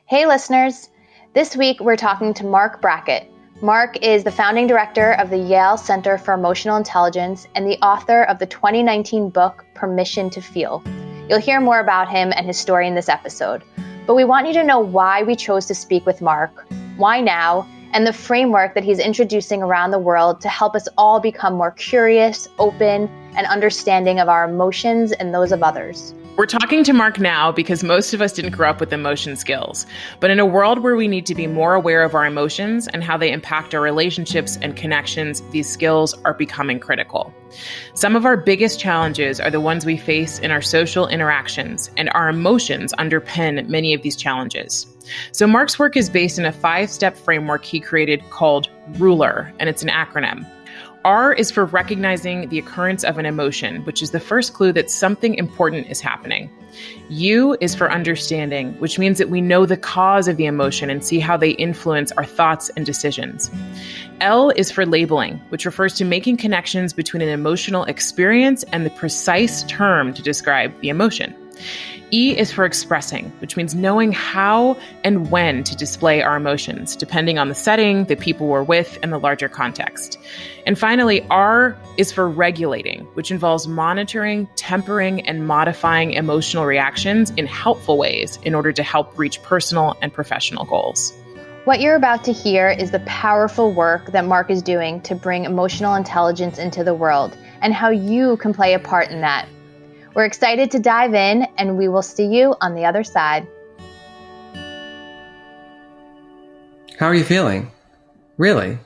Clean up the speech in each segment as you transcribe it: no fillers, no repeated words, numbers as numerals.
Hey listeners, this week we're talking to Marc Brackett. Marc is the founding director of the Yale Center for Emotional Intelligence and the author of the 2019 book, Permission to Feel. You'll hear more about him and his story in this episode, but we want you to know why we chose to speak with Marc, why now, and the framework that he's introducing around the world to help us all become more curious, open, and understanding of our emotions and those of others. We're talking to Marc now because most of us didn't grow up with emotion skills. But in a world where we need to be more aware of our emotions and how they impact our relationships and connections, these skills are becoming critical. Some of our biggest challenges are the ones we face in our social interactions, and our emotions underpin many of these challenges. So Marc's work is based in a 5-step framework he created called RULER, and it's an acronym. R is for recognizing the occurrence of an emotion, which is the first clue that something important is happening. U is for understanding, which means that we know the cause of the emotion and see how they influence our thoughts and decisions. L is for labeling, which refers to making connections between an emotional experience and the precise term to describe the emotion. E is for expressing, which means knowing how and when to display our emotions, depending on the setting, the people we're with, and the larger context. And finally, R is for regulating, which involves monitoring, tempering, and modifying emotional reactions in helpful ways in order to help reach personal and professional goals. What you're about to hear is the powerful work that Marc is doing to bring emotional intelligence into the world and how you can play a part in that. We're excited to dive in, and we will see you on the other side. How are you feeling? Really?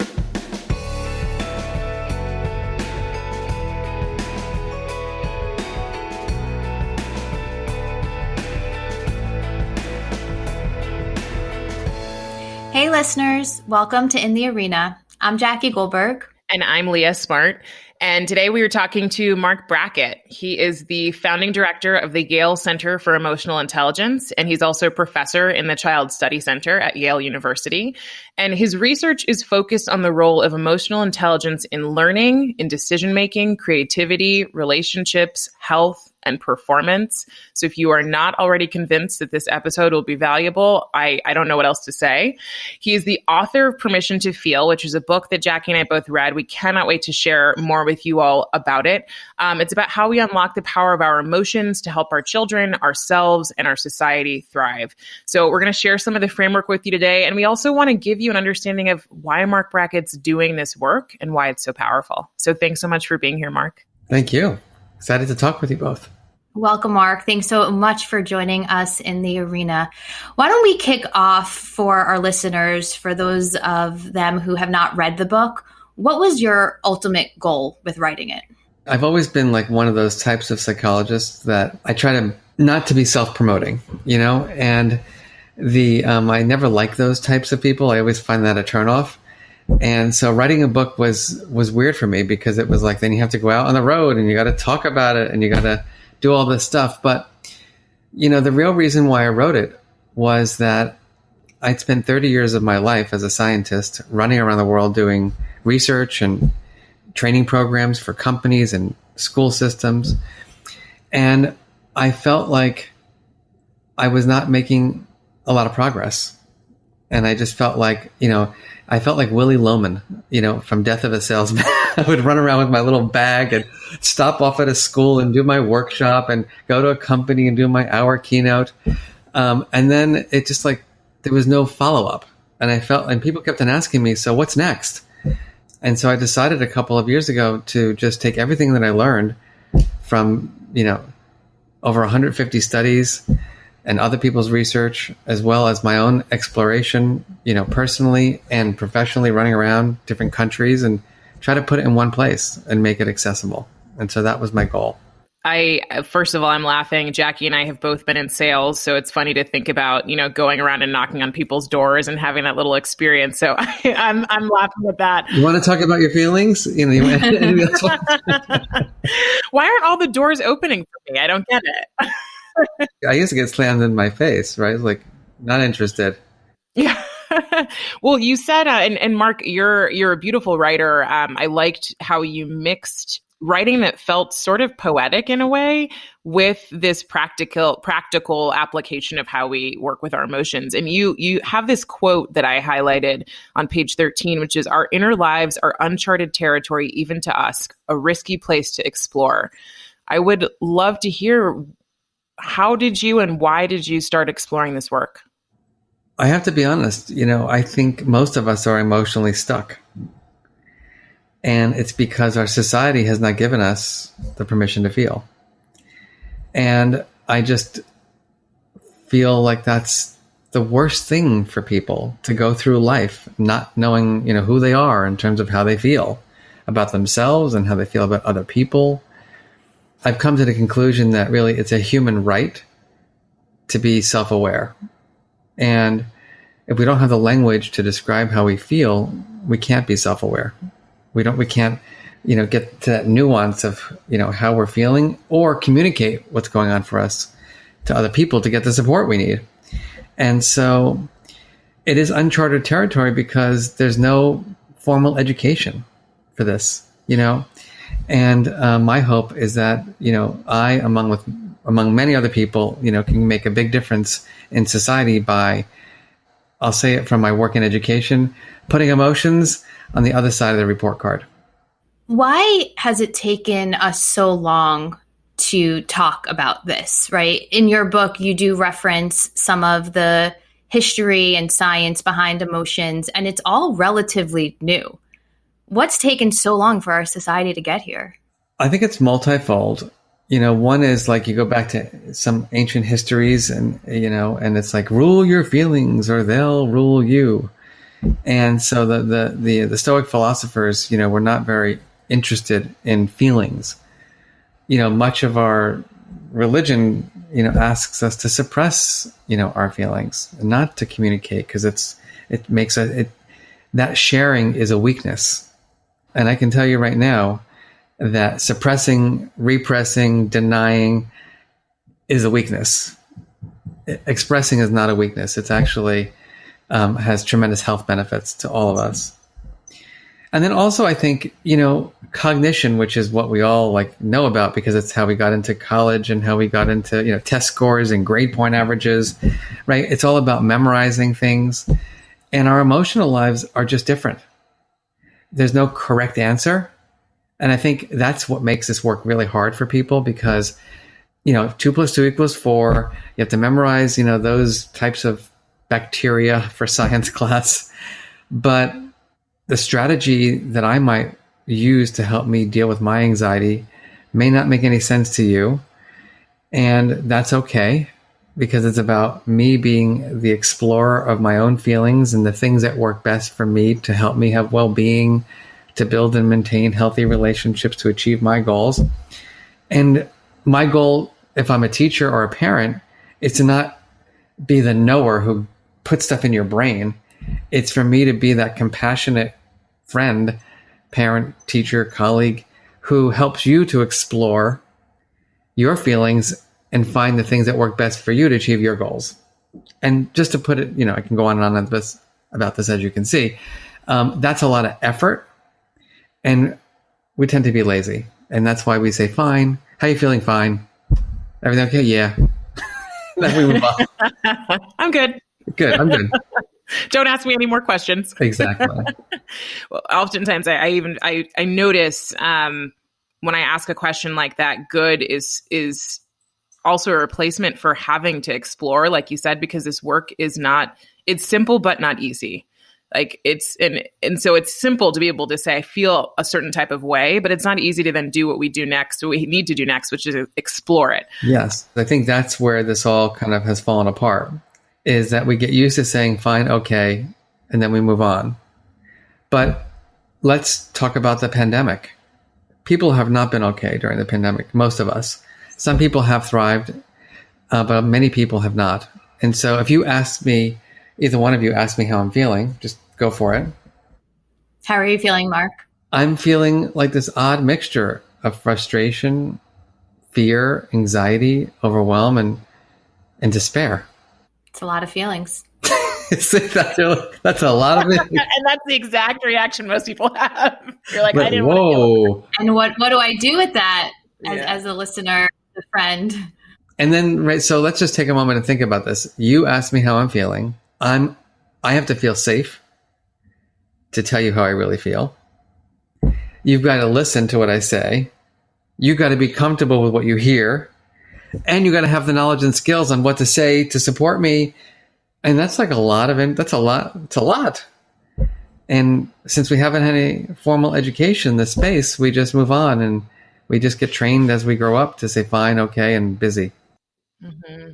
Hey listeners, welcome to In the Arena. I'm Jackie Goldberg. And I'm Leah Smart. And today we are talking to Marc Brackett. He is the founding director of the Yale Center for Emotional Intelligence, and he's also a professor in the Child Study Center at Yale University. And his research is focused on the role of emotional intelligence in learning, in decision-making, creativity, relationships, health, and performance. So if you are not already convinced that this episode will be valuable, I don't know what else to say. He is the author of Permission to Feel, which is a book that Jackie and I both read. We cannot wait to share more with you all about it. It's about how we unlock the power of our emotions to help our children, ourselves, and our society thrive. So we're going to share some of the framework with you today. And we also want to give you an understanding of why Marc Brackett's doing this work and why it's so powerful. So thanks so much for being here, Marc. Thank you. Excited to talk with you both. Welcome, Marc. Thanks so much for joining us in the arena. Why don't we kick off for our listeners, for those of them who have not read the book, what was your ultimate goal with writing it? I've always been like one of those types of psychologists that I try to not to be self-promoting, and I never like those types of people. I always find that a turnoff. And so writing a book was weird for me because it was like, then you have to go out on the road and you got to talk about it and you got to do all this stuff. But, the real reason why I wrote it was that I'd spent 30 years of my life as a scientist running around the world doing research and training programs for companies and school systems. And I felt like I was not making a lot of progress. And I just felt like, I felt like Willy Loman, from Death of a Salesman. I would run around with my little bag and stop off at a school and do my workshop and go to a company and do my hour keynote. And then it just like, there was no follow-up. And people kept on asking me, so what's next? And so I decided a couple of years ago to just take everything that I learned from, over 150 studies and other people's research, as well as my own exploration, personally and professionally, running around different countries, and try to put it in one place and make it accessible. And so that was my goal. First of all, I'm laughing. Jackie and I have both been in sales, so it's funny to think about, going around and knocking on people's doors and having that little experience. So I'm laughing at that. You want to talk about your feelings? Why aren't all the doors opening for me? I don't get it. I used to get slammed in my face, right? Like, not interested. Yeah. Well, you said, and Marc, you're a beautiful writer. I liked how you mixed writing that felt sort of poetic in a way, with this practical application of how we work with our emotions. And you have this quote that I highlighted on page 13, which is, "Our inner lives are uncharted territory, even to us, a risky place to explore." I would love to hear, how did you and why did you start exploring this work? I have to be honest, I think most of us are emotionally stuck. And it's because our society has not given us the permission to feel. And I just feel like that's the worst thing for people, to go through life not knowing, who they are in terms of how they feel about themselves and how they feel about other people. I've come to the conclusion that really it's a human right to be self-aware. And if we don't have the language to describe how we feel, we can't be self-aware. We can't, get to that nuance of, how we're feeling, or communicate what's going on for us to other people to get the support we need. And so it is uncharted territory because there's no formal education for this, And my hope is that, I, among many other people, can make a big difference in society by, I'll say it from my work in education, putting emotions on the other side of the report card. Why has it taken us so long to talk about this, right? In your book, you do reference some of the history and science behind emotions, and it's all relatively new. What's taken so long for our society to get here? I think it's multifold. One is like you go back to some ancient histories and it's like, rule your feelings or they'll rule you. And so the Stoic philosophers, were not very interested in feelings. Much of our religion, asks us to suppress, our feelings and not to communicate, because that sharing is a weakness. And I can tell you right now that suppressing, repressing, denying is a weakness. Expressing is not a weakness. It's actually has tremendous health benefits to all of us. And then also, I think, cognition, which is what we all know about because it's how we got into college and how we got into, test scores and grade point averages, right? It's all about memorizing things. And our emotional lives are just different. There's no correct answer. And I think that's what makes this work really hard for people, because, 2 + 2 = 4. You have to memorize, those types of bacteria for science class. But the strategy that I might use to help me deal with my anxiety may not make any sense to you. And that's okay, because it's about me being the explorer of my own feelings and the things that work best for me to help me have well-being, to build and maintain healthy relationships, to achieve my goals. And my goal, if I'm a teacher or a parent, is to not be the knower who puts stuff in your brain. It's for me to be that compassionate friend, parent, teacher, colleague, who helps you to explore your feelings and find the things that work best for you to achieve your goals. And just to put it, I can go on and on about this, as you can see. That's a lot of effort. And we tend to be lazy. And that's why we say, fine. How you feeling? Fine. Everything okay? Yeah. Then we move on. I'm good. Good. I'm good. Don't ask me any more questions. Exactly. Well, oftentimes I notice when I ask a question like that, good is also a replacement for having to explore, like you said, because this work it's simple, but not easy. And so it's simple to be able to say, I feel a certain type of way, but it's not easy to then do what we do next, what we need to do next, which is explore it. Yes. I think that's where this all kind of has fallen apart, is that we get used to saying, fine, okay, and then we move on. But let's talk about the pandemic. People have not been okay during the pandemic, most of us. Some people have thrived, but many people have not. And so if you ask me, either one of you ask me how I'm feeling, just go for it. How are you feeling, Marc? I'm feeling like this odd mixture of frustration, fear, anxiety, overwhelm, and despair. It's a lot of feelings. That's a lot of it. And that's the exact reaction most people have. You're like, But, I didn't want to feel it. And what do I do with that as a listener, a friend? And then, right, so let's just take a moment and think about this. You asked me how I'm feeling. I have to feel safe to tell you how I really feel. You've got to listen to what I say. You've got to be comfortable with what you hear. And you got to have the knowledge and skills on what to say to support me. And that's like a lot of it. That's a lot. It's a lot. And since we haven't had any formal education in this space, we just move on and we just get trained as we grow up to say fine, okay, and busy. Mm-hmm.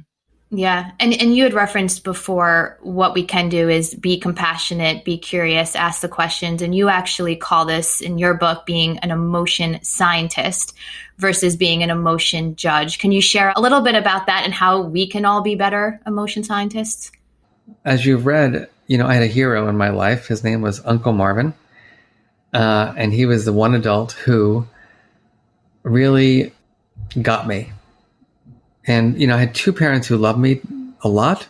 Yeah. And you had referenced before what we can do is be compassionate, be curious, ask the questions. And you actually call this in your book being an emotion scientist versus being an emotion judge. Can you share a little bit about that and how we can all be better emotion scientists? As you've read, I had a hero in my life. His name was Uncle Marvin. And he was the one adult who really got me. And, I had two parents who loved me a lot,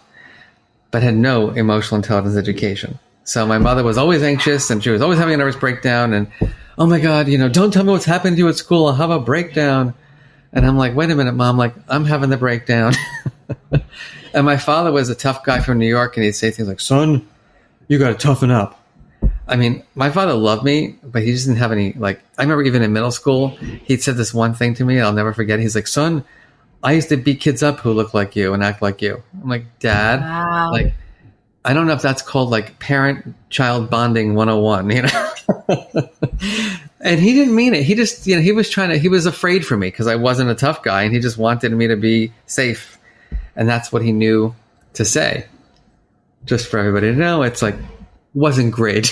but had no emotional intelligence education. So my mother was always anxious and she was always having a nervous breakdown. And, oh my God, don't tell me what's happened to you at school. I'll have a breakdown. And I'm like, wait a minute, Mom, I'm having the breakdown. And my father was a tough guy from New York. And he'd say things like, son, you got to toughen up. I mean, my father loved me, but he just didn't have any, I remember even in middle school, he'd said this one thing to me. I'll never forget. He's like, son, I used to beat kids up who look like you and act like you. I'm like, Dad, wow. I don't know if that's called parent-child bonding 101, And he didn't mean it. He just, he was afraid for me because I wasn't a tough guy and he just wanted me to be safe. And that's what he knew to say. Just for everybody to know, it's wasn't great.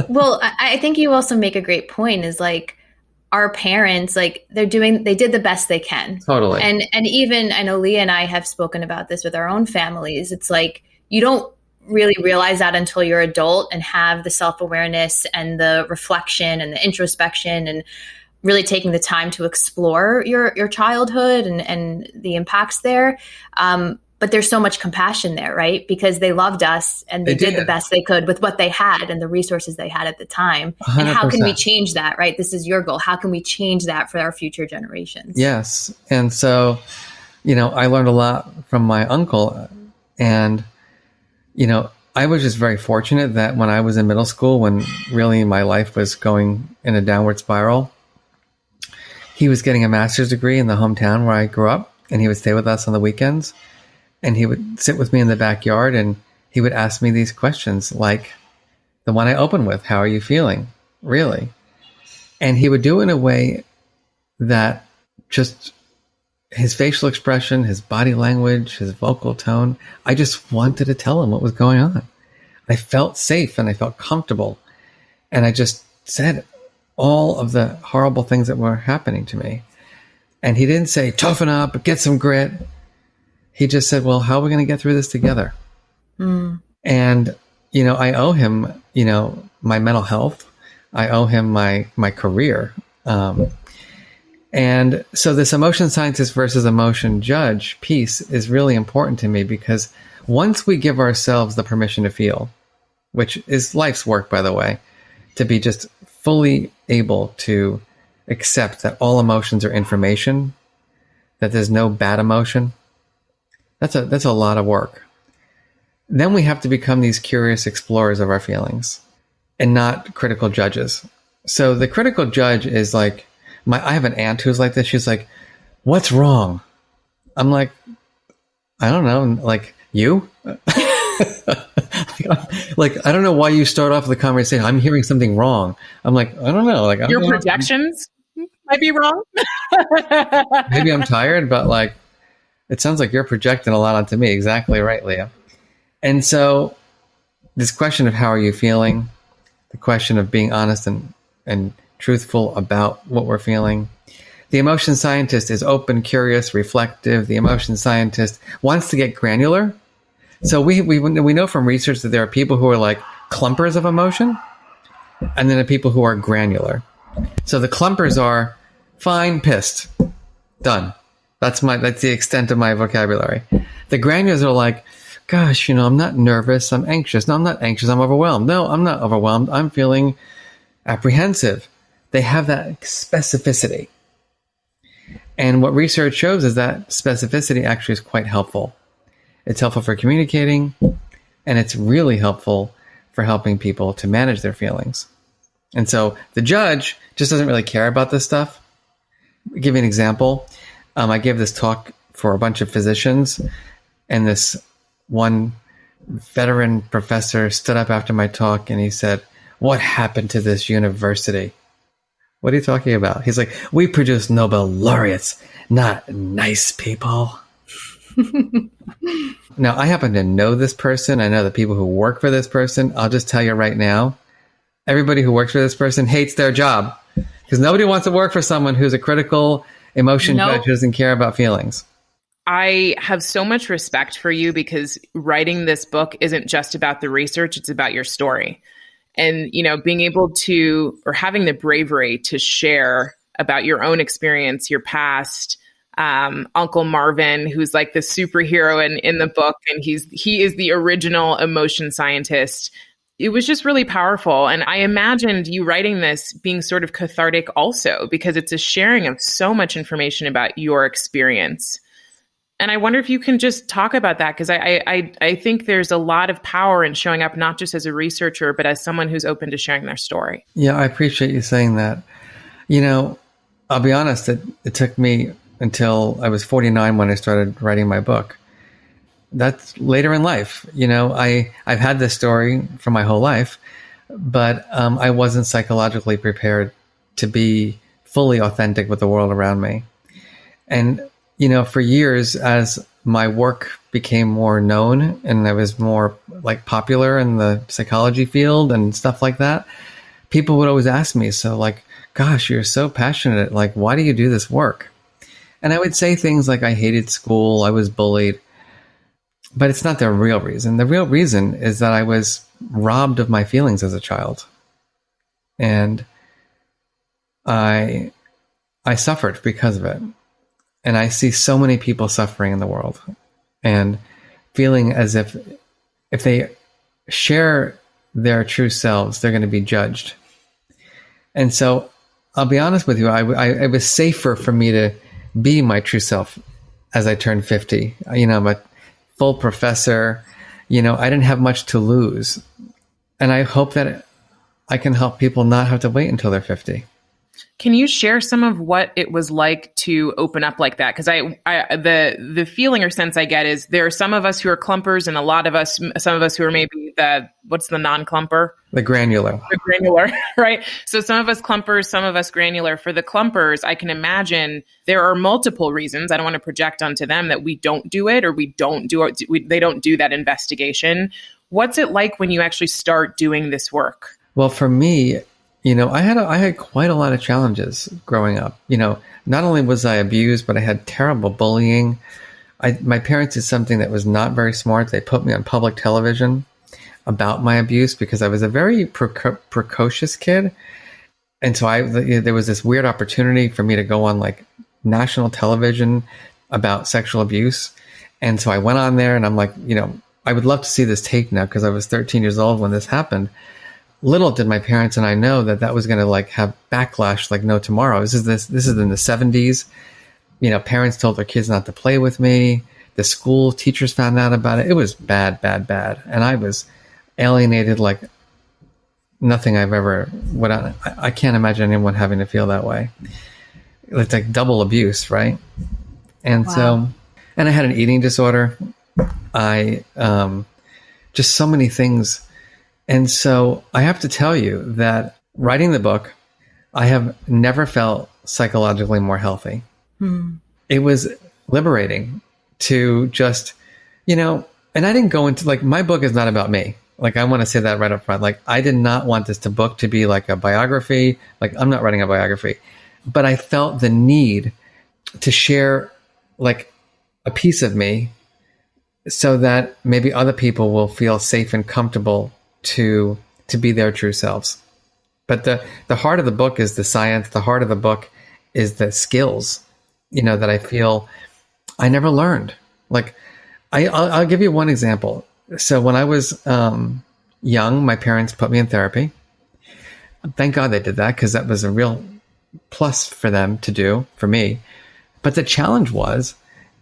Well, I think you also make a great point is our parents, they did the best they can. Totally. And even, I know Leah and I have spoken about this with our own families. It's you don't really realize that until you're adult and have the self-awareness and the reflection and the introspection and really taking the time to explore your childhood and the impacts there. But there's so much compassion there, right? Because they loved us and they did the best they could with what they had and the resources they had at the time. 100%. And how can we change that, right? This is your goal. How can we change that for our future generations? Yes. And so, I learned a lot from my uncle. And, I was just very fortunate that when I was in middle school, when really my life was going in a downward spiral, he was getting a master's degree in the hometown where I grew up. And he would stay with us on the weekends. And he would sit with me in the backyard and he would ask me these questions like the one I opened with, how are you feeling? Really? And he would do it in a way that just his facial expression, his body language, his vocal tone, I just wanted to tell him what was going on. I felt safe and I felt comfortable. And I just said all of the horrible things that were happening to me. And he didn't say, toughen up, get some grit. He just said, well, how are we going to get through this together? Mm. And, I owe him, my mental health. I owe him my career. And so this emotion scientist versus emotion judge piece is really important to me because once we give ourselves the permission to feel, which is life's work, by the way, to be just fully able to accept that all emotions are information, that there's no bad emotion, that's a lot of work. Then we have to become these curious explorers of our feelings and not critical judges. So the critical judge is I have an aunt who's like this. She's like, what's wrong? I'm like, I don't know. You? I don't know why you start off the conversation. I'm hearing something wrong. I'm like, I don't know. Your projections might be wrong. Maybe I'm tired, but it sounds like you're projecting a lot onto me. Exactly right, Leah. And so this question of how are you feeling, the question of being honest and truthful about what we're feeling. The emotion scientist is open, curious, reflective. The emotion scientist wants to get granular. So we know from research that there are people who are clumpers of emotion, and then there are people who are granular. So the clumpers are fine, pissed, done. That's the extent of my vocabulary. The granulars are gosh, I'm not nervous. I'm anxious. No, I'm not anxious. I'm overwhelmed. No, I'm not overwhelmed. I'm feeling apprehensive. They have that specificity. And what research shows is that specificity actually is quite helpful. It's helpful for communicating, and it's really helpful for helping people to manage their feelings. And so the judge just doesn't really care about this stuff. I'll give you an example. I gave this talk for a bunch of physicians, and this one veteran professor stood up after my talk and he said, "What happened to this university?" What are you talking about? He's like, "We produce Nobel laureates, not nice people." Now, I happen to know this person. I know the people who work for this person. I'll just tell you right now, everybody who works for this person hates their job because nobody wants to work for someone who's a critical emotion judge who doesn't care about feelings. I have so much respect for you because writing this book isn't just about the research, it's about your story. And, being able to, or having the bravery to share about your own experience, your past, Uncle Marvin, who's like the superhero in the book, and he is the original emotion scientist. It was just really powerful. And I imagined you writing this being sort of cathartic also, because it's a sharing of so much information about your experience. And I wonder if you can just talk about that, because I think there's a lot of power in showing up, not just as a researcher, but as someone who's open to sharing their story. Yeah, I appreciate you saying that. I'll be honest, it took me until I was 49 when I started writing my book. That's later in life. I've had this story for my whole life, but I wasn't psychologically prepared to be fully authentic with the world around me. And for years, as my work became more known and I was more like popular in the psychology field and stuff like that, people would always ask me, so like, gosh, you're so passionate. Like, why do you do this work? And I would say things like, I hated school, I was bullied, but it's not the real reason. The real reason is that I was robbed of my feelings as a child. And I suffered because of it. And I see so many people suffering in the world and feeling as if they share their true selves, they're going to be judged. And so I'll be honest with you, it was safer for me to be my true self as I turned 50. I'm a full professor. I didn't have much to lose. And I hope that I can help people not have to wait until they're 50. Can you share some of what it was like to open up like that? Because the feeling or sense I get is there are some of us who are clumpers, and some of us who are maybe what's the non-clumper? The granular. The granular, right? So some of us clumpers, some of us granular. For the clumpers, I can imagine there are multiple reasons. I don't want to project onto them that we don't do it, or they don't do that investigation. What's it like when you actually start doing this work? Well, for me, I had quite a lot of challenges growing up. Not only was I abused, but I had terrible bullying. My parents did something that was not very smart. They put me on public television about my abuse because I was a very precocious kid. And so there was this weird opportunity for me to go on like national television about sexual abuse. And so I went on there and I'm like, I would love to see this tape now because I was 13 years old when this happened. Little did my parents and I know that was going to like have backlash like no tomorrow. This is in the 70s. Parents told their kids not to play with me. The school teachers found out about it. It was bad, bad, bad. And I was alienated like nothing I've ever would. I can't imagine anyone having to feel that way. It's like double abuse, right? And so, and I had an eating disorder. I just so many things. And so I have to tell you that writing the book, I have never felt psychologically more healthy. It was liberating to just, and I didn't go into like, my book is not about me. Like, I want to say that right up front. Like, I did not want this book to be like a biography. Like, I'm not writing a biography, but I felt the need to share like a piece of me so that maybe other people will feel safe and comfortable to be their true selves. But the heart of the book is the science. The heart of the book is the skills, that I feel I never learned. Like, I'll give you one example. So when I was young, my parents put me in therapy. Thank God they did that, because that was a real plus for them to do for me. But the challenge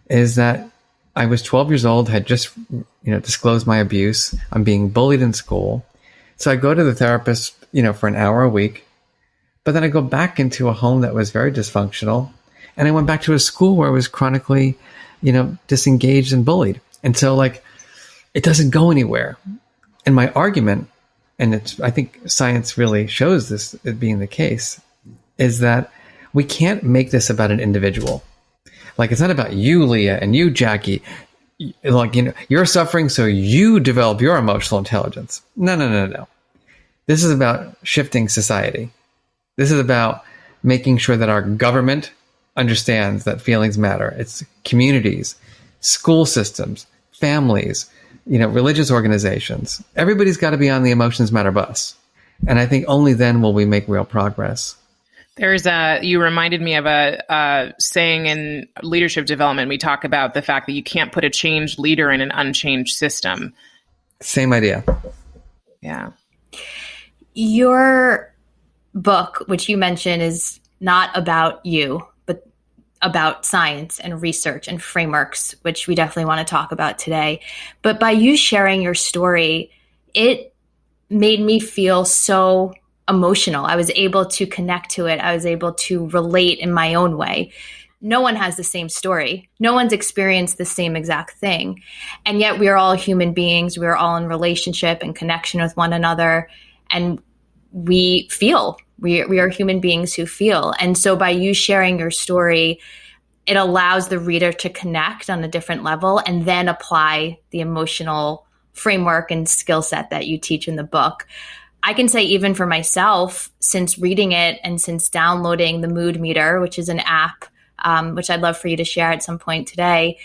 is that I was 12 years old, had just, disclosed my abuse. I'm being bullied in school. So I go to the therapist, for an hour a week, but then I go back into a home that was very dysfunctional. And I went back to a school where I was chronically, disengaged and bullied. And so it doesn't go anywhere. And my argument, and I think science really shows this as being the case, is that we can't make this about an individual. It's not about you, Leah, and you, Jackie. You're suffering, so you develop your emotional intelligence. No. This is about shifting society. This is about making sure that our government understands that feelings matter. It's communities, school systems, families, religious organizations. Everybody's got to be on the emotions matter bus. And I think only then will we make real progress. You reminded me of a saying in leadership development. We talk about the fact that you can't put a changed leader in an unchanged system. Same idea. Yeah. Your book, which you mentioned, is not about you, but about science and research and frameworks, which we definitely want to talk about today. But by you sharing your story, it made me feel so emotional. I was able to connect to it. I was able to relate in my own way. No one has the same story. No one's experienced the same exact thing. And yet we are all human beings. We are all in relationship and connection with one another. And we feel. We are human beings who feel. And so by you sharing your story, it allows the reader to connect on a different level and then apply the emotional framework and skill set that you teach in the book. I can say even for myself, since reading it and since downloading the Mood Meter, which is an app, which I'd love for you to share at some point today,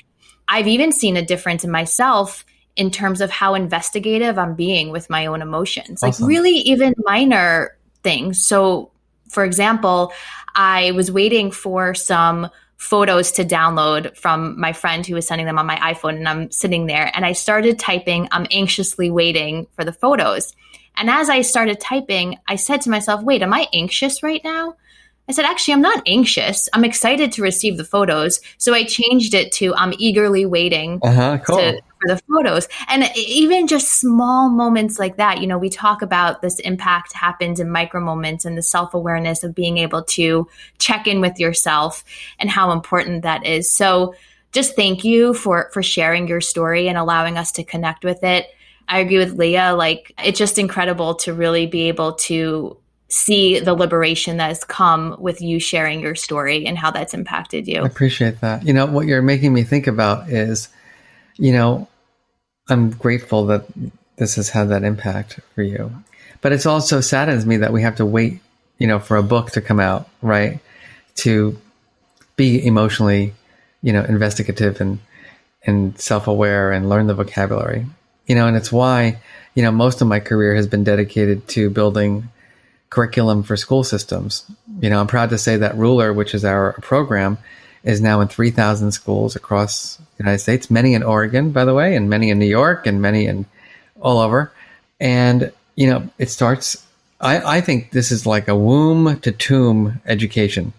I've even seen a difference in myself in terms of how investigative I'm being with my own emotions, Awesome. Really even minor things. So for example, I was waiting for some photos to download from my friend who was sending them on my iPhone, and I'm sitting there and I started typing, I'm anxiously waiting for the photos. And as I started typing, I said to myself, wait, am I anxious right now? I said, actually, I'm not anxious. I'm excited to receive the photos. So I changed it to I'm eagerly waiting Cool. for the photos. And even just small moments like that, we talk about this impact happens in micro moments and the self-awareness of being able to check in with yourself and how important that is. So just thank you for sharing your story and allowing us to connect with it. I agree with Leah. It's just incredible to really be able to see the liberation that has come with you sharing your story and how that's impacted you. I appreciate that. What you're making me think about is, I'm grateful that this has had that impact for you. But it's also saddens me that we have to wait, for a book to come out, right? To be emotionally, investigative and self-aware and learn the vocabulary. And it's why, most of my career has been dedicated to building curriculum for school systems. I'm proud to say that Ruler, which is our program, is now in 3,000 schools across the United States, many in Oregon, by the way, and many in New York and many in all over. And, it starts, I think this is like a womb to tomb education,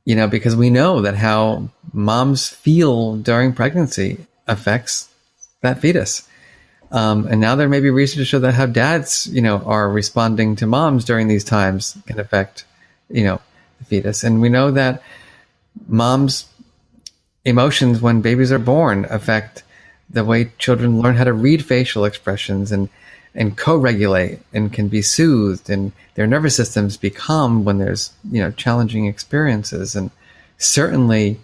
because we know that how moms feel during pregnancy affects that fetus. And now there may be research to show that how dads, are responding to moms during these times can affect, the fetus. And we know that moms' emotions when babies are born affect the way children learn how to read facial expressions and co-regulate and can be soothed, and their nervous systems be calm when there's, challenging experiences. And certainly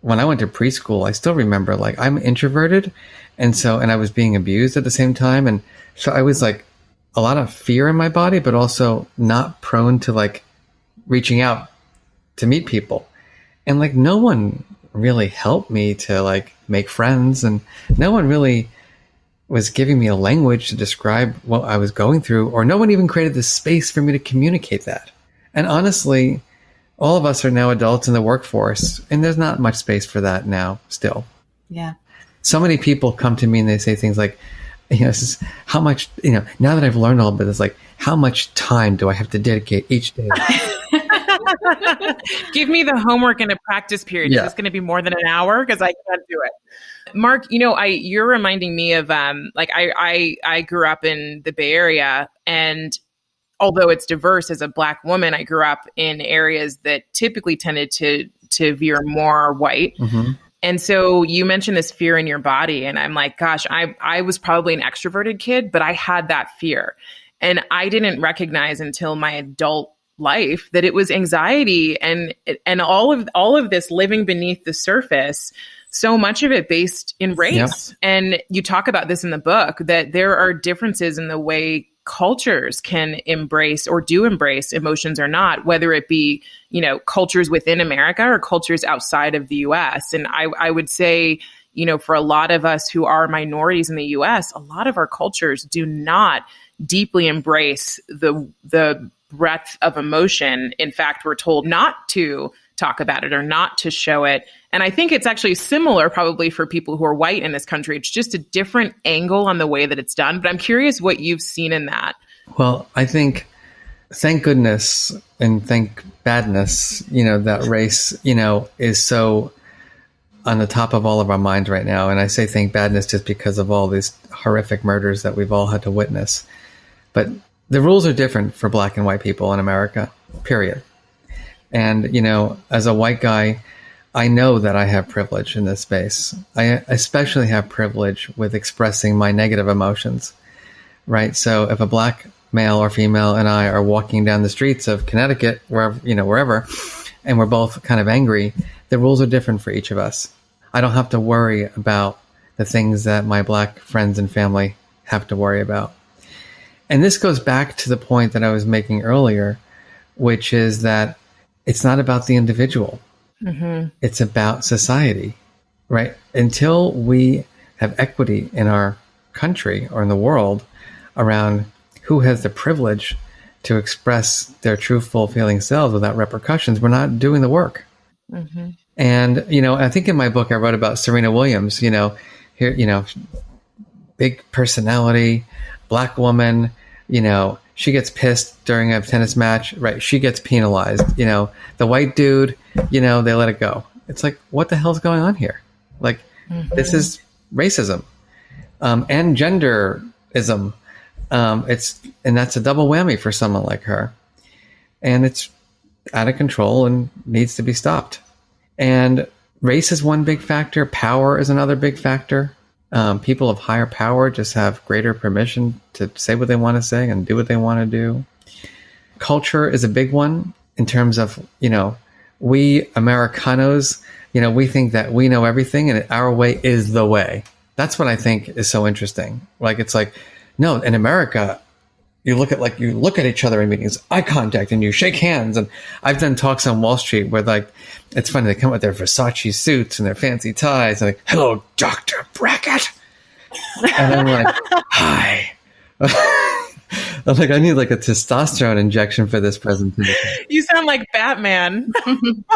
when I went to preschool, I still remember I'm introverted. And I was being abused at the same time. And so I was a lot of fear in my body, but also not prone to reaching out to meet people. And no one really helped me to make friends. And no one really was giving me a language to describe what I was going through, or no one even created the space for me to communicate that. And honestly, all of us are now adults in the workforce, and there's not much space for that now still. Yeah. So many people come to me and they say things like, this is how much, now that I've learned all of it, it's like, how much time do I have to dedicate each day? Give me the homework and a practice period. Yeah. Is this going to be more than an hour? Because I can't do it. Marc, you're reminding me of I grew up in the Bay Area, and although it's diverse as a Black woman, I grew up in areas that typically tended to veer more white. Mm-hmm. And so you mentioned this fear in your body, and I'm like, gosh, I was probably an extroverted kid, but I had that fear, and I didn't recognize until my adult life that it was anxiety and all of this living beneath the surface. So much of it based in race. Yeah. And you talk about this in the book, that there are differences in the way cultures can embrace or do embrace emotions or not, whether it be, cultures within America or cultures outside of the US. And I would say, for a lot of us who are minorities in the US, a lot of our cultures do not deeply embrace the breadth of emotion. In fact, we're told not to talk about it or not to show it. And I think it's actually similar probably for people who are white in this country. It's just a different angle on the way that it's done. But I'm curious what you've seen in that. Well, I think, thank goodness and thank badness, that race, is so on the top of all of our minds right now. And I say thank badness just because of all these horrific murders that we've all had to witness. But the rules are different for Black and white people in America, period. And, as a white guy, I know that I have privilege in this space. I especially have privilege with expressing my negative emotions, right? So if a Black male or female and I are walking down the streets of Connecticut, wherever, and we're both kind of angry, the rules are different for each of us. I don't have to worry about the things that my Black friends and family have to worry about. And this goes back to the point that I was making earlier, which is that it's not about the individual. Mm-hmm. It's about society, right? Until we have equity in our country or in the world around who has the privilege to express their true, full feeling selves without repercussions, we're not doing the work. Mm-hmm. And, I think in my book, I wrote about Serena Williams, here, big personality, Black woman, she gets pissed during a tennis match, right? She gets penalized. The white dude, they let it go. It's like, what the hell's going on here? Like, This is racism and genderism. And that's a double whammy for someone like her. And it's out of control and needs to be stopped. And race is one big factor. Power is another big factor. People of higher power just have greater permission to say what they want to say and do what they want to do. Culture is a big one in terms of, we Americanos, we think that we know everything and our way is the way. That's what I think is so interesting. Like, it's like, no, in America, you look at each other in meetings, eye contact, and you shake hands. And I've done talks on Wall Street where, like, it's funny, they come with their Versace suits and their fancy ties and like, hello, Dr. Brackett. And I'm like, hi. I'm like, I need like a testosterone injection for this presentation. You sound like Batman.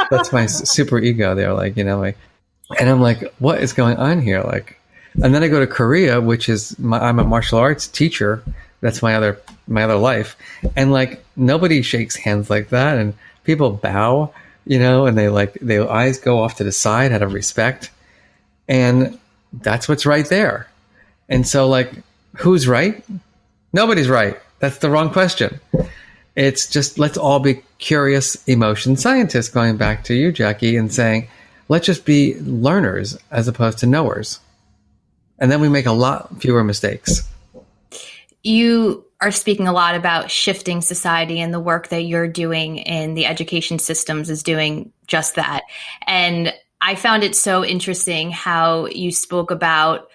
That's my super ego there. Like, and I'm like, what is going on here? Like, and then I go to Korea, which is I'm a martial arts teacher. That's my other life. And like, nobody shakes hands like that. And people bow, and their eyes go off to the side out of respect. And that's what's right there. And so, like, who's right? Nobody's right. That's the wrong question. It's just, let's all be curious emotion scientists, going back to you, Jackie, and saying, let's just be learners as opposed to knowers. And then we make a lot fewer mistakes. You are speaking a lot about shifting society, and the work that you're doing in the education systems is doing just that. And I found it so interesting how you spoke about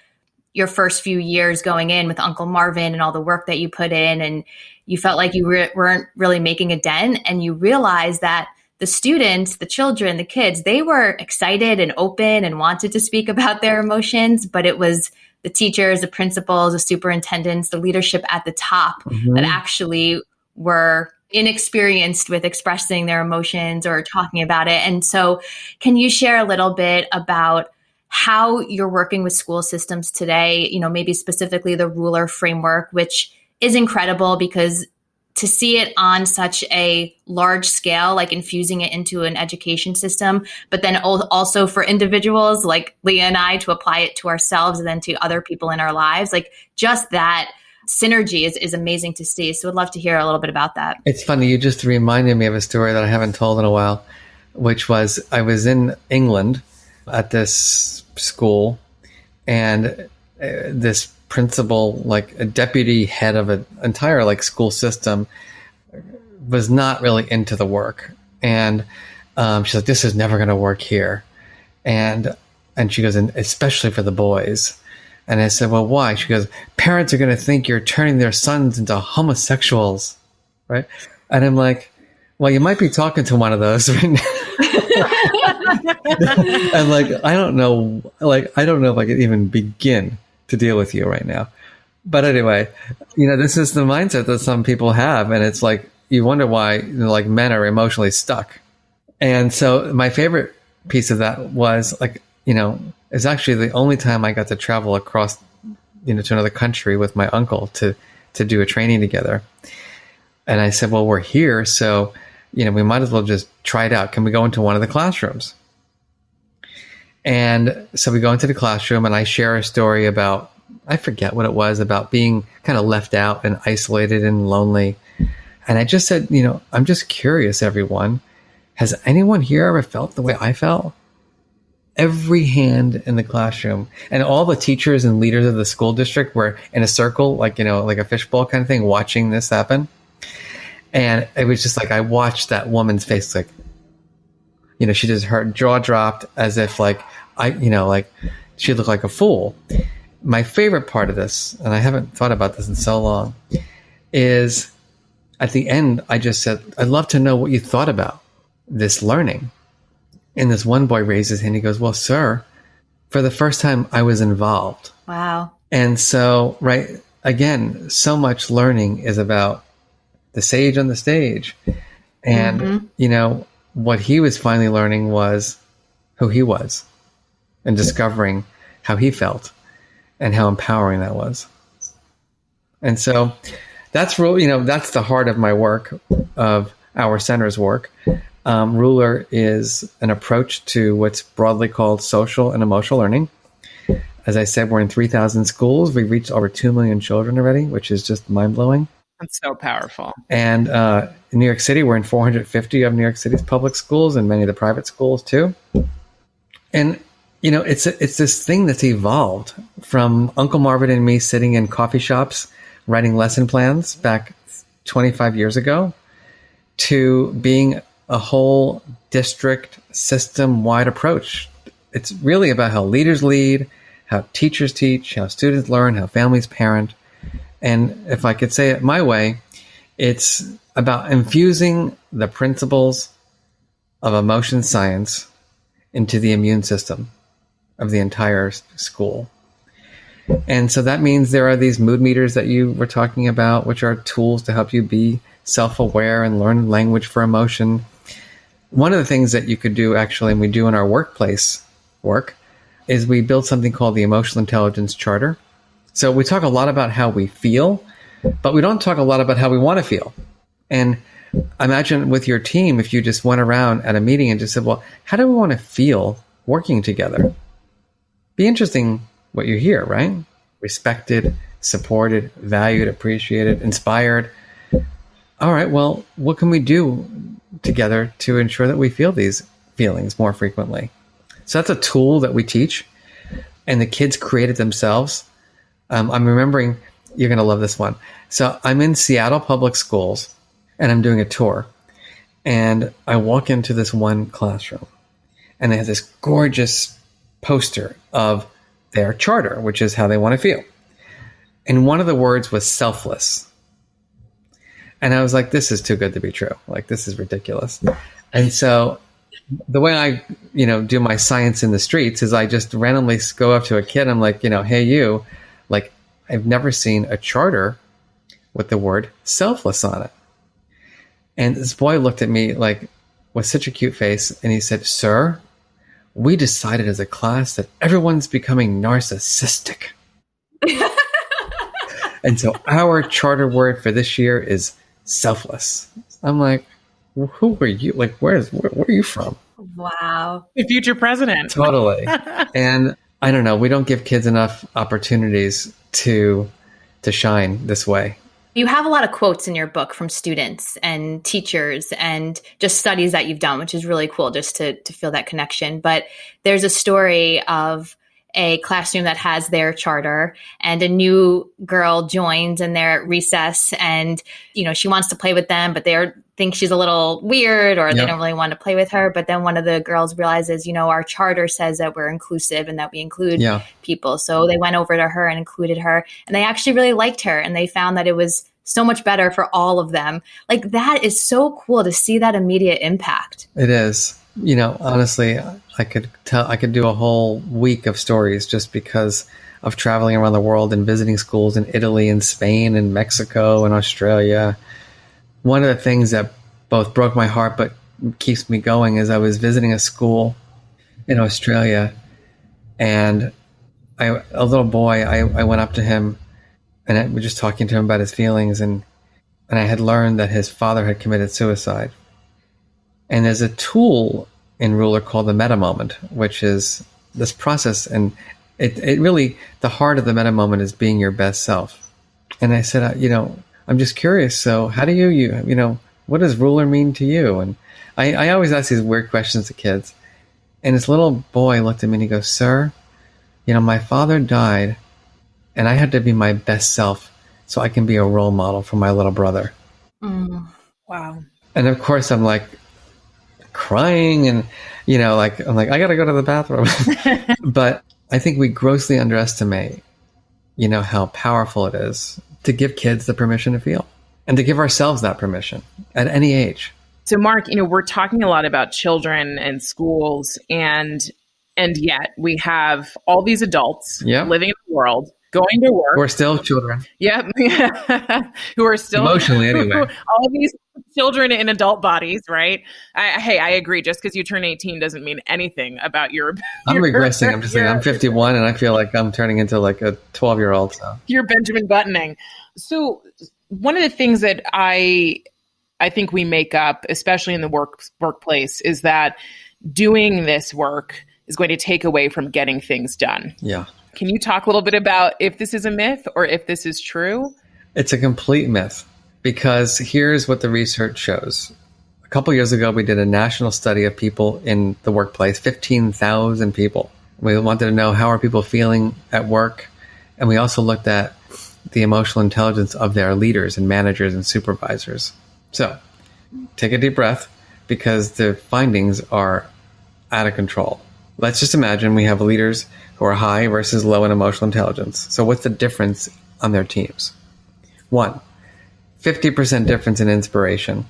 your first few years going in with Uncle Marvin and all the work that you put in, and you felt like you weren't really making a dent, and you realized that the students, the children, the kids, they were excited and open and wanted to speak about their emotions, but it was the teachers, the principals, the superintendents, the leadership at the top that actually were inexperienced with expressing their emotions or talking about it. And so can you share a little bit about how you're working with school systems today, maybe specifically the ruler framework, which is incredible because to see it on such a large scale, like infusing it into an education system, but then also for individuals like Leah and I to apply it to ourselves and then to other people in our lives, like just that synergy is amazing to see. So I'd love to hear a little bit about that. It's funny. You just reminded me of a story that I haven't told in a while, which was I was in England at this school, and this principal, like a deputy head of an entire like school system, was not really into the work. And she's like, this is never going to work here. And she goes, and especially for the boys. And I said, well, why? She goes, parents are going to think you're turning their sons into homosexuals. Right. And I'm like, well, you might be talking to one of those right now. And like, I don't know if I could even begin to deal with you right now. But anyway, this is the mindset that some people have. And it's like, you wonder why like men are emotionally stuck. And so my favorite piece of that was like, it's actually the only time I got to travel across, to another country with my uncle to do a training together. And I said, well, we're here. So, we might as well just try it out. Can we go into one of the classrooms? And so we go into the classroom and I share a story about, I forget what it was, about being kind of left out and isolated and lonely. And I just said, I'm just curious, everyone. Has anyone here ever felt the way I felt? Every hand in the classroom, and all the teachers and leaders of the school district were in a circle, like, like a fishbowl kind of thing, watching this happen. And it was just like, I watched that woman's face, like, she just, her jaw dropped as if like, like she looked like a fool. My favorite part of this, and I haven't thought about this in so long, is at the end, I just said, I'd love to know what you thought about this learning. And this one boy raised his hand. He goes, well, sir, for the first time, I was involved. Wow. And so, right, again, so much learning is about the sage on the stage. And, what he was finally learning was who he was and discovering how he felt and how empowering that was. And so that's really, that's the heart of my work, of our center's work. Ruler is an approach to what's broadly called social and emotional learning. As I said, we're in 3,000 schools. We've reached over 2 million children already, which is just mind-blowing. That's so powerful. And in New York City, we're in 450 of New York City's public schools and many of the private schools too. And, it's this thing that's evolved from Uncle Marvin and me sitting in coffee shops, writing lesson plans back 25 years ago, to being a whole district system-wide approach. It's really about how leaders lead, how teachers teach, how students learn, how families parent. And if I could say it my way, it's about infusing the principles of emotion science into the immune system of the entire school. And so that means there are these mood meters that you were talking about, which are tools to help you be self-aware and learn language for emotion. One of the things that you could do, actually, and we do in our workplace work, is we build something called the Emotional Intelligence Charter. So we talk a lot about how we feel, but we don't talk a lot about how we want to feel. And imagine with your team, if you just went around at a meeting and just said, well, how do we want to feel working together? Be interesting what you hear, right? Respected, supported, valued, appreciated, inspired. All right, well, what can we do together to ensure that we feel these feelings more frequently? So that's a tool that we teach, and the kids create it themselves. I'm remembering, you're going to love this one. So I'm in Seattle Public Schools, and I'm doing a tour. And I walk into this one classroom, and they have this gorgeous poster of their charter, which is how they want to feel. And one of the words was selfless. And I was like, this is too good to be true. Like, this is ridiculous. And so the way I, do my science in the streets is I just randomly go up to a kid. I'm like, hey, you, like, I've never seen a charter with the word selfless on it. And this boy looked at me like with such a cute face. And he said, sir, we decided as a class that everyone's becoming narcissistic. And so our charter word for this year is selfless. I'm like, who are you? Like, where are you from? Wow. The future president. Totally. And I don't know. We don't give kids enough opportunities to shine this way. You have a lot of quotes in your book from students and teachers and just studies that you've done, which is really cool just to feel that connection. But there's a story of a classroom that has their charter and a new girl joins and they're at recess and, she wants to play with them, but they think she's a little weird or they don't really want to play with her. But then one of the girls realizes, our charter says that we're inclusive and that we include people. So they went over to her and included her and they actually really liked her and they found that it was so much better for all of them. Like that is so cool to see that immediate impact. It is. Honestly, I could do a whole week of stories just because of traveling around the world and visiting schools in Italy and Spain and Mexico and Australia. One of the things that both broke my heart but keeps me going is I was visiting a school in Australia and a little boy, I went up to him and I was just talking to him about his feelings and I had learned that his father had committed suicide. And there's a tool in Ruler called the meta moment, which is this process. And it really, the heart of the meta moment is being your best self. And I said, I'm just curious. So how do you what does Ruler mean to you? And I always ask these weird questions to kids. And this little boy looked at me and he goes, sir, my father died and I had to be my best self so I can be a role model for my little brother. Wow. And of course I'm like, crying and I'm like I gotta go to the bathroom. But I think we grossly underestimate how powerful it is to give kids the permission to feel and to give ourselves that permission at any age. So Marc, we're talking a lot about children and schools and yet we have all these adults living in the world, going to work. We're still children. Yep. Who are still emotionally anyway. All these children in adult bodies, right? I agree. Just because you turn 18 doesn't mean anything about your. I'm regressing. I'm just saying I'm 51 and I feel like I'm turning into like a 12-year-old. So. You're Benjamin Buttoning. So one of the things that I think we make up, especially in the workplace, is that doing this work is going to take away from getting things done. Yeah. Can you talk a little bit about if this is a myth or if this is true? It's a complete myth because here's what the research shows. A couple years ago, we did a national study of people in the workplace, 15,000 people. We wanted to know how are people feeling at work. And we also looked at the emotional intelligence of their leaders and managers and supervisors. So take a deep breath because the findings are out of control. Let's just imagine we have leaders who are high versus low in emotional intelligence. So what's the difference on their teams? 1, 50% difference in inspiration.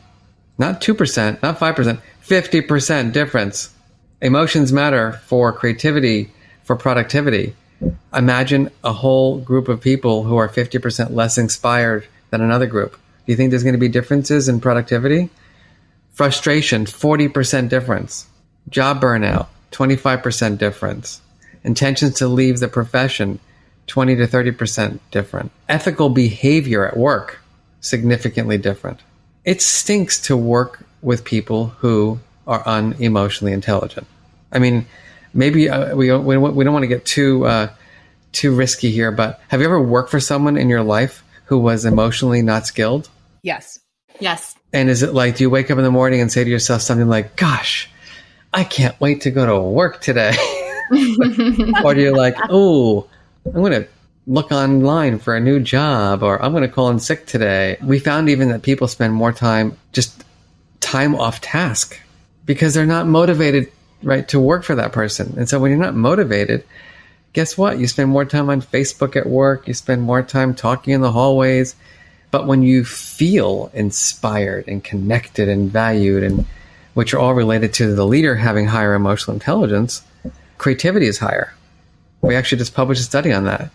Not 2%, not 5%, 50% difference. Emotions matter for creativity, for productivity. Imagine a whole group of people who are 50% less inspired than another group. Do you think there's going to be differences in productivity? Frustration, 40% difference. Job burnout, 25% difference. Intentions to leave the profession, 20 to 30% different. Ethical behavior at work, significantly different. It stinks to work with people who are unemotionally intelligent. I mean, maybe we don't want to get too risky here, but have you ever worked for someone in your life who was emotionally not skilled? Yes. Yes. And is it like, do you wake up in the morning and say to yourself something like, gosh, I can't wait to go to work today? Or do you like, oh, I'm going to look online for a new job, or I'm going to call in sick today? We found even that people spend more time off task because they're not motivated, right, to work for that person. And so when you're not motivated, guess what? You spend more time on Facebook at work. You spend more time talking in the hallways. But when you feel inspired and connected and valued, and which are all related to the leader having higher emotional intelligence, creativity is higher. We actually just published a study on that.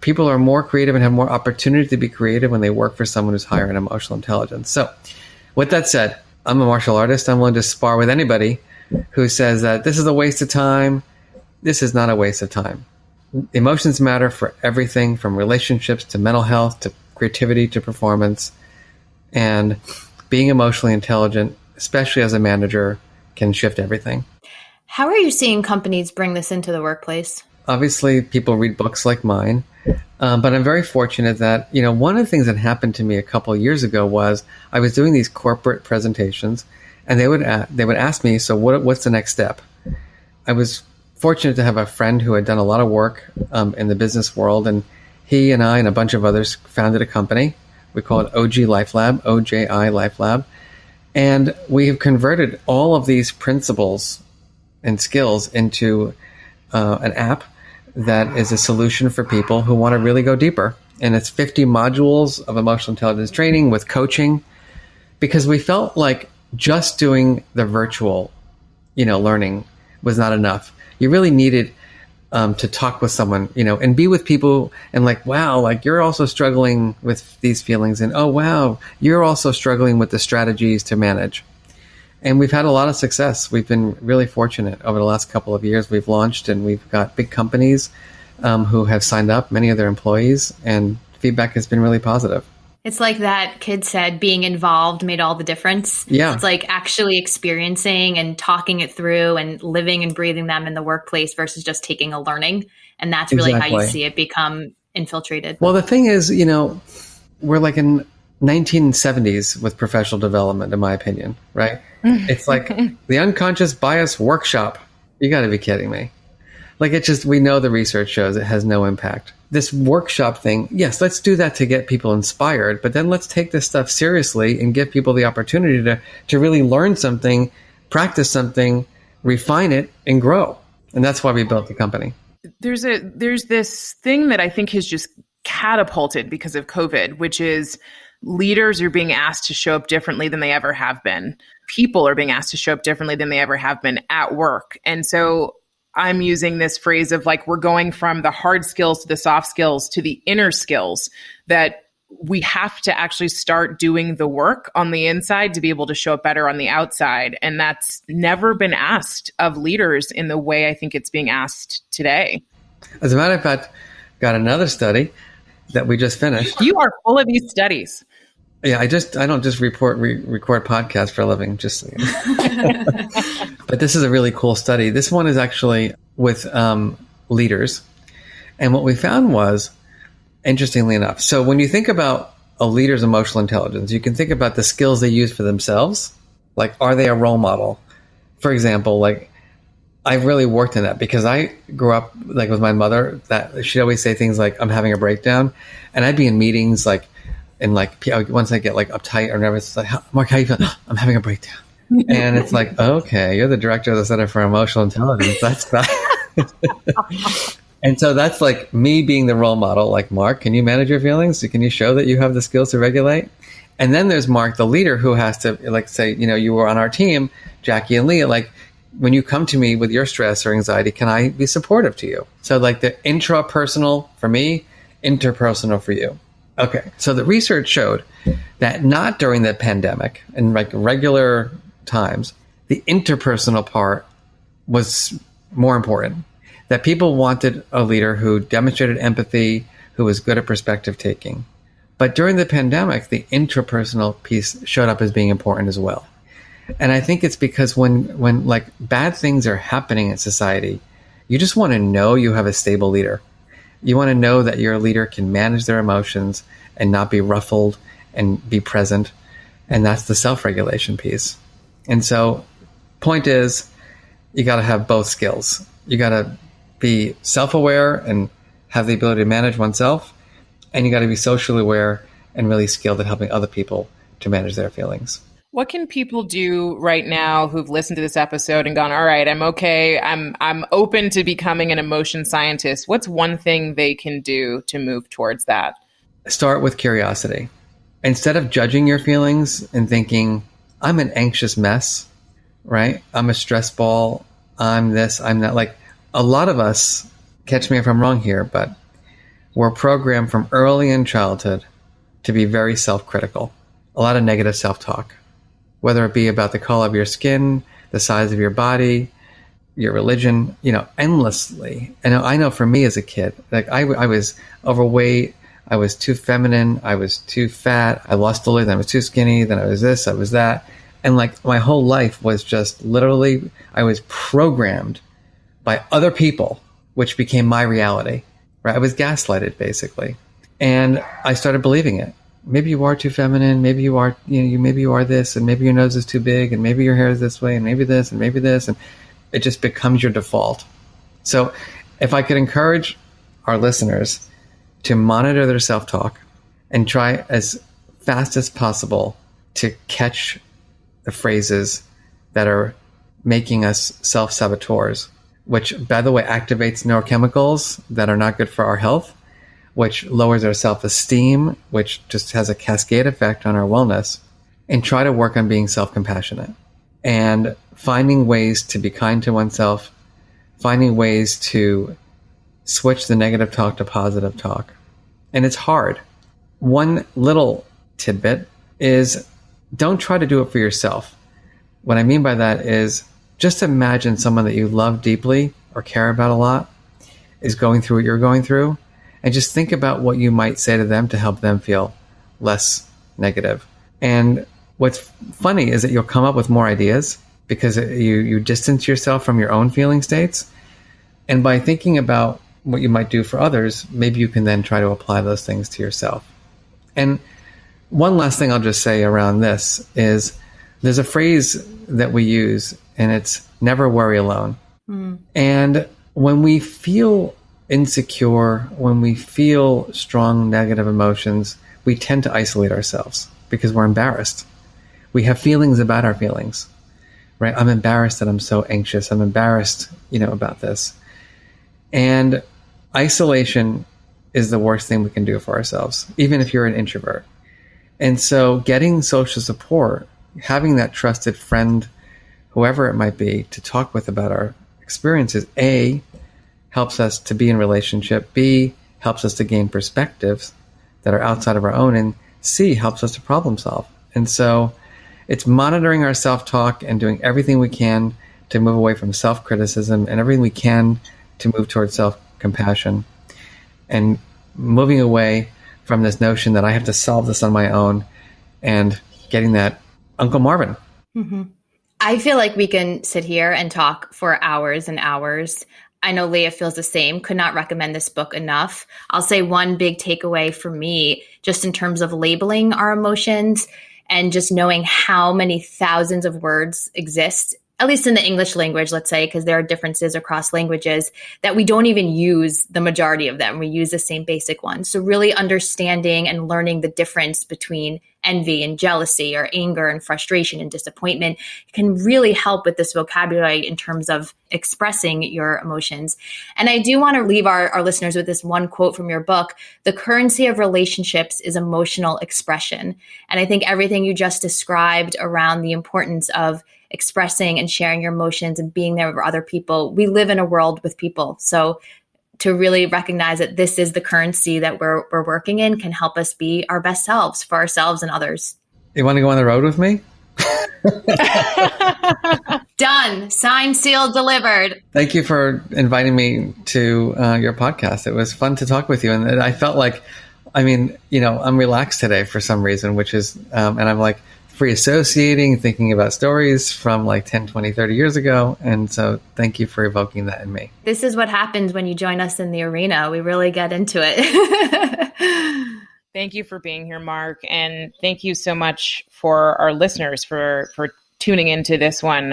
People are more creative and have more opportunity to be creative when they work for someone who's higher in emotional intelligence. So with that said, I'm a martial artist. I'm willing to spar with anybody who says that this is a waste of time. This is not a waste of time. Emotions matter for everything from relationships to mental health to creativity to performance. And being emotionally intelligent, especially as a manager, can shift everything. How are you seeing companies bring this into the workplace? Obviously, people read books like mine, but I'm very fortunate that, one of the things that happened to me a couple of years ago was I was doing these corporate presentations, and they would ask me, so what's the next step? I was fortunate to have a friend who had done a lot of work in the business world, and he and I and a bunch of others founded a company. We call it OG Life Lab, OJI Life Lab, and we have converted all of these principles and skills into an app that is a solution for people who want to really go deeper. And it's 50 modules of emotional intelligence training with coaching, because we felt like just doing the virtual, learning was not enough. You really needed to talk with someone, and be with people and wow, you're also struggling with these feelings, and oh, wow, you're also struggling with the strategies to manage. And we've had a lot of success. We've been really fortunate over the last couple of years. We've launched and we've got big companies who have signed up, many of their employees, and feedback has been really positive. It's like that kid said, being involved made all the difference. Yeah. It's like actually experiencing and talking it through and living and breathing them in the workplace versus just taking a learning. And that's really how you see it become infiltrated. Well, the thing is, we're like in 1970s with professional development, in my opinion, right? It's like the unconscious bias workshop. You got to be kidding me. We know the research shows it has no impact. This workshop thing, yes, let's do that to get people inspired, but then let's take this stuff seriously and give people the opportunity to really learn something, practice something, refine it, and grow. And that's why we built the company. There's this thing that I think has just catapulted because of COVID, which is leaders are being asked to show up differently than they ever have been. People are being asked to show up differently than they ever have been at work. And so I'm using this phrase of we're going from the hard skills to the soft skills to the inner skills, that we have to actually start doing the work on the inside to be able to show up better on the outside. And that's never been asked of leaders in the way I think it's being asked today. As a matter of fact, got another study that we just finished. You are full of these studies. Yeah, I don't just record podcasts for a living, just but this is a really cool study. This one is actually with leaders. And what we found was, interestingly enough, so when you think about a leader's emotional intelligence, you can think about the skills they use for themselves. Are they a role model? For example, I've really worked in that because I grew up with my mother, that she'd always say things like, I'm having a breakdown. And I'd be in meetings and once I get uptight or nervous, it's like, Marc, how you feel? I'm having a breakdown. And it's like, okay, you're the director of the Center for Emotional Intelligence. That's not. And so that's me being the role model. Marc, can you manage your feelings? Can you show that you have the skills to regulate? And then there's Marc, the leader, who has to say, you were on our team, Jackie and Leah, when you come to me with your stress or anxiety, can I be supportive to you? So the intrapersonal for me, interpersonal for you. Okay, so the research showed that not during the pandemic and regular times, the interpersonal part was more important. That people wanted a leader who demonstrated empathy, who was good at perspective taking. But during the pandemic, the intrapersonal piece showed up as being important as well. And I think it's because when bad things are happening in society, you just want to know you have a stable leader. You want to know that your leader can manage their emotions and not be ruffled and be present. And that's the self-regulation piece. And so point is, you got to have both skills. You got to be self-aware and have the ability to manage oneself. And you got to be socially aware and really skilled at helping other people to manage their feelings. What can people do right now who've listened to this episode and gone, all right, I'm okay, I'm open to becoming an emotion scientist? What's one thing they can do to move towards that? Start with curiosity. Instead of judging your feelings and thinking, I'm an anxious mess, right? I'm a stress ball. I'm this, I'm that. A lot of us, catch me if I'm wrong here, but we're programmed from early in childhood to be very self-critical. A lot of negative self-talk. Whether it be about the color of your skin, the size of your body, your religion, endlessly. And I know for me as a kid, like I was overweight, I was too feminine, I was too fat, I lost the weight, then I was too skinny, then I was this, I was that. And like my whole life was just literally, I was programmed by other people, which became my reality, right? I was gaslighted basically. And I started believing it. Maybe you are too feminine, maybe you are, maybe you are this, and maybe your nose is too big, and maybe your hair is this way, and maybe this, and maybe this, and it just becomes your default. So if I could encourage our listeners to monitor their self-talk and try as fast as possible to catch the phrases that are making us self-saboteurs, which, by the way, activates neurochemicals that are not good for our health, which lowers our self-esteem, which just has a cascade effect on our wellness, and try to work on being self-compassionate and finding ways to be kind to oneself, finding ways to switch the negative talk to positive talk. And it's hard. One little tidbit is don't try to do it for yourself. What I mean by that is just imagine someone that you love deeply or care about a lot is going through what you're going through, and just think about what you might say to them to help them feel less negative. And what's funny is that you'll come up with more ideas because you distance yourself from your own feeling states. And by thinking about what you might do for others, maybe you can then try to apply those things to yourself. And one last thing I'll just say around this is there's a phrase that we use, and it's never worry alone. And when we feel insecure, when we feel strong negative emotions, we tend to isolate ourselves because we're embarrassed. We have feelings about our feelings, right? I'm embarrassed that I'm so anxious. I'm embarrassed, about this. And isolation is the worst thing we can do for ourselves, even if you're an introvert. And so getting social support, having that trusted friend, whoever it might be, to talk with about our experiences, A, helps us to be in relationship, B, helps us to gain perspectives that are outside of our own, and C, helps us to problem solve. And so it's monitoring our self-talk and doing everything we can to move away from self-criticism and everything we can to move towards self-compassion and moving away from this notion that I have to solve this on my own and getting that Uncle Marvin. Mm-hmm. I feel like we can sit here and talk for hours and hours. I know Leah feels the same. Could not recommend this book enough. I'll say one big takeaway for me, just in terms of labeling our emotions and just knowing how many thousands of words exist, at least in the English language, let's say, because there are differences across languages, that we don't even use the majority of them. We use the same basic ones. So really understanding and learning the difference between envy and jealousy, or anger and frustration and disappointment can really help with this vocabulary in terms of expressing your emotions. And I do want to leave our listeners with this one quote from your book: "The currency of relationships is emotional expression." And I think everything you just described around the importance of expressing and sharing your emotions and being there for other people. We live in a world with people. So to really recognize that this is the currency that we're working in can help us be our best selves for ourselves and others. You want to go on the road with me? Done. Signed, sealed, delivered. Thank you for inviting me to your podcast. It was fun to talk with you. And I felt like, I'm relaxed today for some reason, which is, and I'm like free associating, thinking about stories from like 10, 20, 30 years ago. And so thank you for evoking that in me. This is what happens when you join us in the arena. We really get into it. Thank you for being here, Marc. And thank you so much for our listeners for tuning into this one.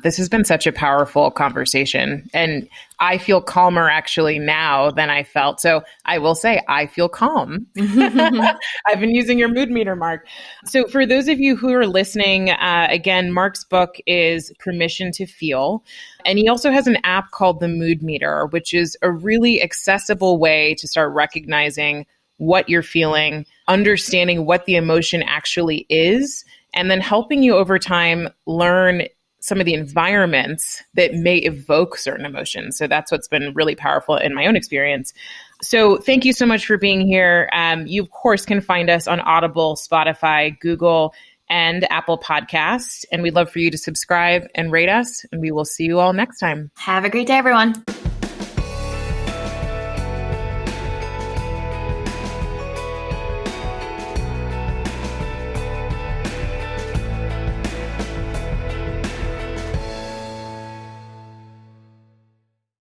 This has been such a powerful conversation, and I feel calmer actually now than I felt. So I will say I feel calm. I've been using your mood meter, Marc. So for those of you who are listening, again, Marc's book is Permission to Feel. And he also has an app called the Mood Meter, which is a really accessible way to start recognizing what you're feeling, understanding what the emotion actually is, and then helping you over time learn some of the environments that may evoke certain emotions. So that's what's been really powerful in my own experience. So thank you so much for being here. You, of course, can find us on Audible, Spotify, Google, and Apple Podcasts. And we'd love for you to subscribe and rate us. And we will see you all next time. Have a great day, everyone.